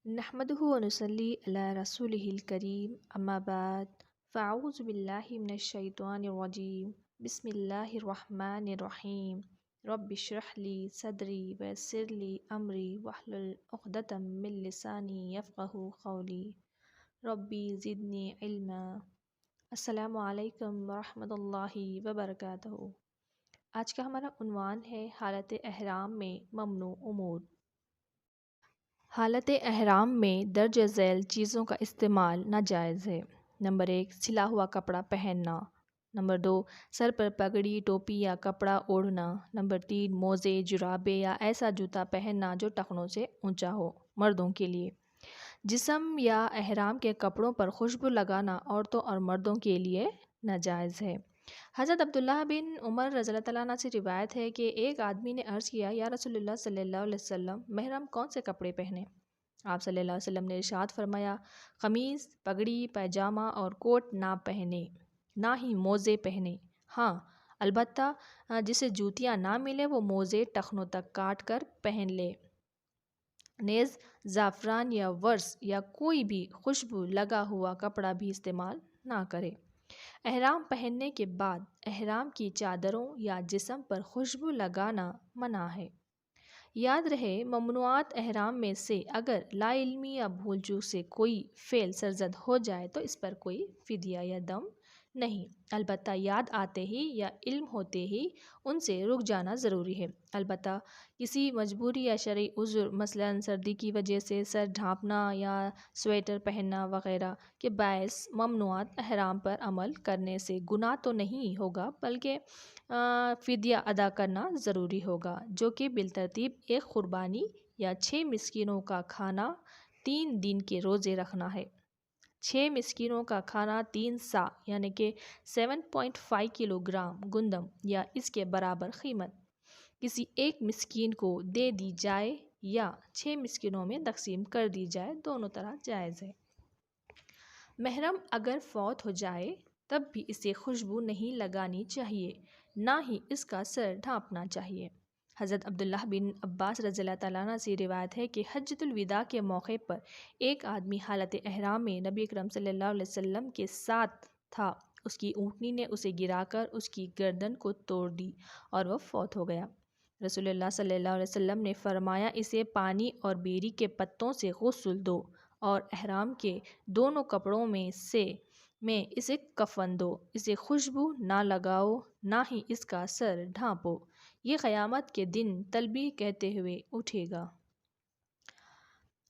نحمده ونصلي على رسوله الكريم اما بعد فاعوذ بالله من الشيطان الرجيم بسم الله الرحمن الرحيم رب اشرح لي صدري ويسر لي امري واحلل عقدة من لساني يفقهوا قولي ربي زدني علما۔ السلام علیکم ورحمۃ اللہ وبرکاتہ۔ آج کا ہمارا عنوان ہے حالت احرام میں ممنوع امور۔ حالت احرام میں درج ذیل چیزوں کا استعمال ناجائز ہے۔ نمبر 1، سلا ہوا کپڑا پہننا۔ نمبر 2، سر پر پگڑی، ٹوپی یا کپڑا اوڑھنا۔ نمبر 3، موزے، جرابے یا ایسا جوتا پہننا جو ٹخنوں سے اونچا ہو، مردوں کے لیے۔ جسم یا احرام کے کپڑوں پر خوشبو لگانا عورتوں اور مردوں کے لیے ناجائز ہے۔ حضرت عبداللہ بن عمر رضی اللہ تعالیٰ عنہ سے روایت ہے کہ ایک آدمی نے عرض کیا، یا رسول اللہ صلی اللہ علیہ وسلم، محرم کون سے کپڑے پہنے؟ آپ صلی اللہ علیہ وسلم نے ارشاد فرمایا، قمیض، پگڑی، پیجامہ اور کوٹ نہ پہنے، نہ ہی موزے پہنے۔ ہاں البتہ جسے جوتیاں نہ ملے وہ موزے ٹخنوں تک کاٹ کر پہن لے۔ نیز زعفران یا ورس یا کوئی بھی خوشبو لگا ہوا کپڑا بھی استعمال نہ کرے۔ احرام پہننے کے بعد احرام کی چادروں یا جسم پر خوشبو لگانا منع ہے۔ یاد رہے، ممنوعات احرام میں سے اگر لا علمی یا بھول چوک سے کوئی فعل سرزد ہو جائے تو اس پر کوئی فدیہ یا دم نہیں، البتہ یاد آتے ہی یا علم ہوتے ہی ان سے رک جانا ضروری ہے۔ البتہ کسی مجبوری یا شرعی عذر، مثلاً سردی کی وجہ سے سر ڈھانپنا یا سویٹر پہننا وغیرہ کے باعث ممنوعات احرام پر عمل کرنے سے گناہ تو نہیں ہوگا بلکہ فدیہ ادا کرنا ضروری ہوگا، جو کہ بالترتیب ایک قربانی یا 6 مسکینوں کا کھانا 3 دن کے روزے رکھنا ہے۔ 6 مسکینوں کا کھانا 3 سا یعنی کہ 7.5 کلو گرام گندم یا اس کے برابر قیمت کسی ایک مسکین کو دے دی جائے یا 6 مسکینوں میں تقسیم کر دی جائے، دونوں طرح جائز ہے۔ محرم اگر فوت ہو جائے تب بھی اسے خوشبو نہیں لگانی چاہیے، نہ ہی اس کا سر ڈھانپنا چاہیے۔ حضرت عبداللہ بن عباس رضی اللہ تعالیٰ عنہ سے روایت ہے کہ حجۃ الوداع کے موقع پر ایک آدمی حالت احرام میں نبی اکرم صلی اللہ علیہ وسلم کے ساتھ تھا۔ اس کی اونٹنی نے اسے گرا کر اس کی گردن کو توڑ دی اور وہ فوت ہو گیا۔ رسول اللہ صلی اللہ علیہ وسلم نے فرمایا، اسے پانی اور بیری کے پتوں سے غسل دو اور احرام کے دونوں کپڑوں میں اسے کفن دو، اسے خوشبو نہ لگاؤ، نہ ہی اس کا سر ڈھانپو، یہ قیامت کے دن تلبیہ کہتے ہوئے اٹھے گا۔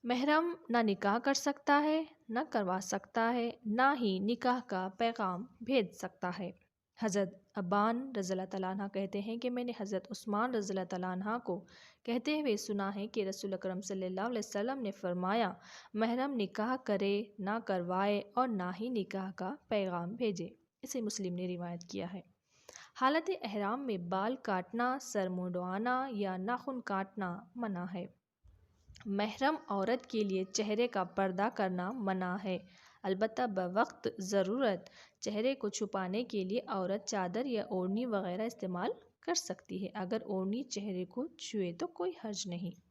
محرم نہ نکاح کر سکتا ہے، نہ کروا سکتا ہے، نہ ہی نکاح کا پیغام بھیج سکتا ہے۔ حضرت ابان رضی اللہ تعالیٰ عنہ کہتے ہیں کہ میں نے حضرت عثمان رضی اللہ تعالیٰ عنہ کو کہتے ہوئے سنا ہے کہ رسول اکرم صلی اللہ علیہ وسلم نے فرمایا، محرم نکاح کرے نہ کروائے اور نہ ہی نکاح کا پیغام بھیجے۔ اسے مسلم نے روایت کیا ہے۔ حالت احرام میں بال کاٹنا، سر منڈوانا یا ناخن کاٹنا منع ہے۔ محرم عورت کے لیے چہرے کا پردہ کرنا منع ہے، البتہ بوقت ضرورت چہرے کو چھپانے کے لیے عورت چادر یا اوڑھنی وغیرہ استعمال کر سکتی ہے۔ اگر اوڑھنی چہرے کو چھوئے تو کوئی حرج نہیں۔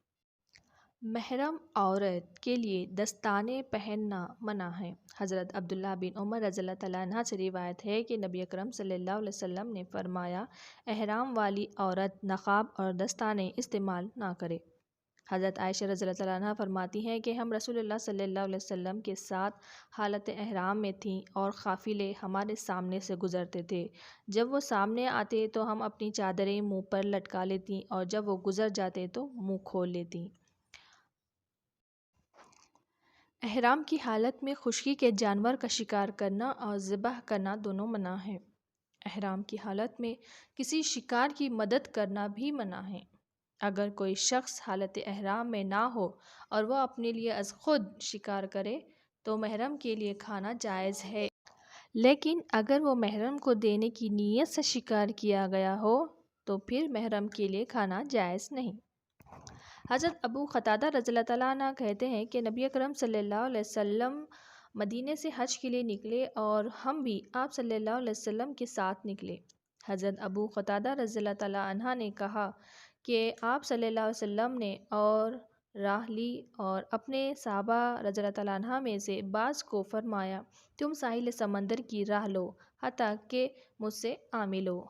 محرم عورت کے لیے دستانے پہننا منع ہے۔ حضرت عبداللہ بن عمر رضی اللہ تعالیٰ عنہ سے روایت ہے کہ نبی اکرم صلی اللہ علیہ وسلم نے فرمایا، احرام والی عورت نقاب اور دستانے استعمال نہ کرے۔ حضرت عائشہ رضی اللہ تعالیٰ عنہ فرماتی ہیں کہ ہم رسول اللہ صلی اللہ علیہ وسلم کے ساتھ حالت احرام میں تھیں اور قافلے ہمارے سامنے سے گزرتے تھے۔ جب وہ سامنے آتے تو ہم اپنی چادریں منہ پر لٹکا لیتیں اور جب وہ گزر جاتے تو منہ کھول لیتیں۔ احرام کی حالت میں خشکی کے جانور کا شکار کرنا اور ذبح کرنا دونوں منع ہے۔ احرام کی حالت میں کسی شکار کی مدد کرنا بھی منع ہے۔ اگر کوئی شخص حالت احرام میں نہ ہو اور وہ اپنے لیے از خود شکار کرے تو محرم کے لیے کھانا جائز ہے، لیکن اگر وہ محرم کو دینے کی نیت سے شکار کیا گیا ہو تو پھر محرم کے لیے کھانا جائز نہیں۔ حضرت ابو قتادہ رضی اللہ تعالیٰ عنہ کہتے ہیں کہ نبی اکرم صلی اللہ علیہ وسلم مدینے سے حج کے لیے نکلے اور ہم بھی آپ صلی اللہ علیہ وسلم کے ساتھ نکلے۔ حضرت ابو قتادہ رضی اللہ تعالیٰ عنہ نے کہا کہ آپ صلی اللہ علیہ وسلم نے اور راہ لی اور اپنے صحابہ رضی اللہ تعالیٰ عنہ میں سے بعض کو فرمایا تم ساحل سمندر کی راہ لو حتیٰ کہ مجھ سے آ ملو۔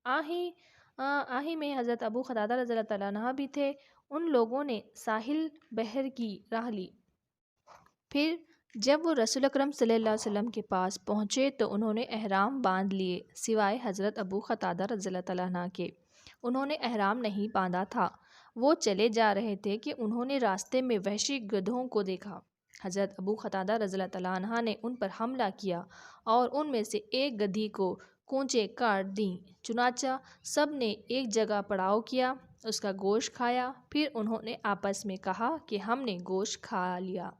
آہی میں حضرت ابو قتادہ رضی اللہ تعالیٰ عنہ بھی تھے۔ ان لوگوں نے ساحل بحر کی راہ لی۔ پھر جب وہ رسول اکرم صلی اللہ علیہ وسلم کے پاس پہنچے تو انہوں نے احرام باندھ لیے، سوائے حضرت ابو قتادہ رضی اللہ تعالیٰ عنہ کے۔ انہوں نے احرام نہیں باندھا تھا۔ وہ چلے جا رہے تھے کہ انہوں نے راستے میں وحشی گدھوں کو دیکھا۔ حضرت ابو قتادہ رضی اللہ تعالیٰ عنہ نے ان پر حملہ کیا اور ان میں سے ایک گدھی کو کونچیں کاٹ دیں۔ چنانچہ سب نے ایک جگہ پڑاؤ کیا، اس کا گوشت کھایا۔ پھر انہوں نے آپس میں کہا کہ ہم نے گوشت کھا لیا،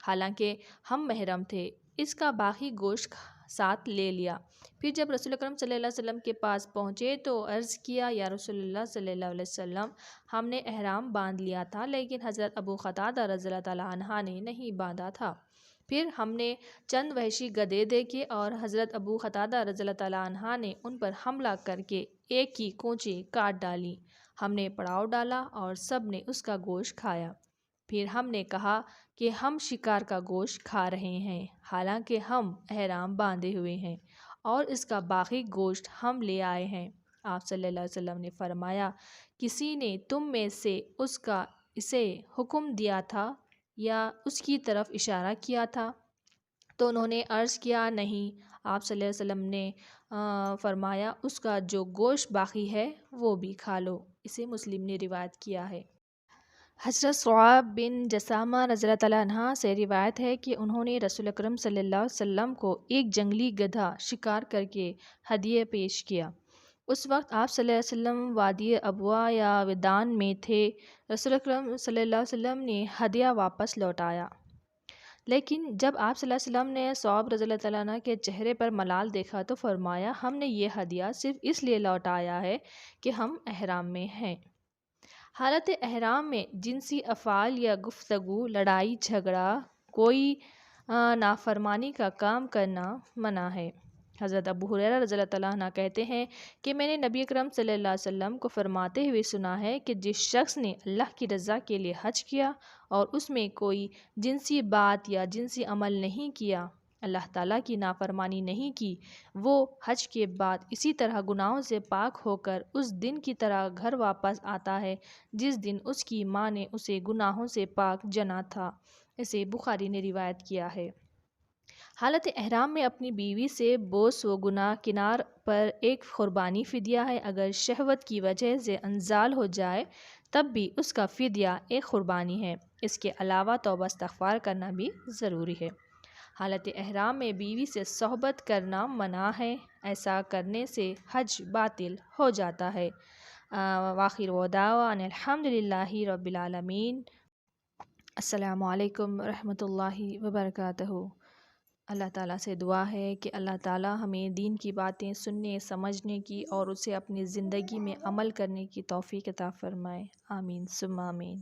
حالانکہ ہم محرم تھے، اس کا باقی گوشت ساتھ لے لیا۔ پھر جب رسول اکرم صلی اللہ علیہ وسلم کے پاس پہنچے تو عرض کیا یا رسول اللہ صلی اللہ علیہ وسلم، ہم نے احرام باندھ لیا تھا لیکن حضرت ابو قتادہ رضی اللہ تعالیٰ عنہ نے نہیں باندھا تھا۔ پھر ہم نے چند وحشی گدھے دیکھے اور حضرت ابو قتادہ رضی اللہ تعالیٰ عنہ نے ان پر حملہ کر کے ایک کی کونچیں کاٹ ڈالی۔ ہم نے پڑاؤ ڈالا اور سب نے اس کا گوشت کھایا۔ پھر ہم نے کہا کہ ہم شکار کا گوشت کھا رہے ہیں، حالانکہ ہم احرام باندھے ہوئے ہیں، اور اس کا باقی گوشت ہم لے آئے ہیں۔ آپ صلی اللہ علیہ وسلم نے فرمایا، کسی نے تم میں سے اسے حکم دیا تھا یا اس کی طرف اشارہ کیا تھا؟ تو انہوں نے عرض کیا نہیں۔ آپ صلی اللہ علیہ وسلم نے فرمایا، اس کا جو گوشت باقی ہے وہ بھی کھا لو۔ اسے مسلم نے روایت کیا ہے۔ حضرت صعب بن جسامہ رضی اللہ تعالیٰ عنہ سے روایت ہے کہ انہوں نے رسول اکرم صلی اللہ علیہ وسلم کو ایک جنگلی گدھا شکار کر کے ہدیہ پیش کیا۔ اس وقت آپ صلی اللہ علیہ وسلم وادی ابوا یا ودان میں تھے۔ رسول اکرم صلی اللہ علیہ وسلم نے ہدیہ واپس لوٹایا، لیکن جب آپ صلی اللہ علیہ وسلم نے صعب رضی اللہ تعالیٰ عنہ کے چہرے پر ملال دیکھا تو فرمایا، ہم نے یہ ہدیہ صرف اس لیے لوٹایا ہے کہ ہم احرام میں ہیں۔ حالت احرام میں جنسی افعال یا گفتگو، لڑائی جھگڑا، کوئی نافرمانی کا کام کرنا منع ہے۔ حضرت ابو ہریرہ رضی اللہ تعالیٰ عنہ کہتے ہیں کہ میں نے نبی اکرم صلی اللہ علیہ وسلم کو فرماتے ہوئے سنا ہے کہ جس شخص نے اللہ کی رضا کے لیے حج کیا اور اس میں کوئی جنسی بات یا جنسی عمل نہیں کیا، اللہ تعالیٰ کی نافرمانی نہیں کی، وہ حج کے بعد اسی طرح گناہوں سے پاک ہو کر اس دن کی طرح گھر واپس آتا ہے جس دن اس کی ماں نے اسے گناہوں سے پاک جنا تھا۔ اسے بخاری نے روایت کیا ہے۔ حالت احرام میں اپنی بیوی سے بوس و گناہ کنار پر ایک قربانی فدیہ ہے۔ اگر شہوت کی وجہ سے انزال ہو جائے تب بھی اس کا فدیہ ایک قربانی ہے۔ اس کے علاوہ توبہ استغفار کرنا بھی ضروری ہے۔ حالت احرام میں بیوی سے صحبت کرنا منع ہے، ایسا کرنے سے حج باطل ہو جاتا ہے۔ وآخر دعوانا الحمد للہ رب العالمین۔ السلام علیکم ورحمۃ اللہ وبرکاتہ۔ اللہ تعالیٰ سے دعا ہے کہ اللہ تعالیٰ ہمیں دین کی باتیں سننے، سمجھنے کی اور اسے اپنی زندگی میں عمل کرنے کی توفیق عطا فرمائے۔ آمین ثم آمین۔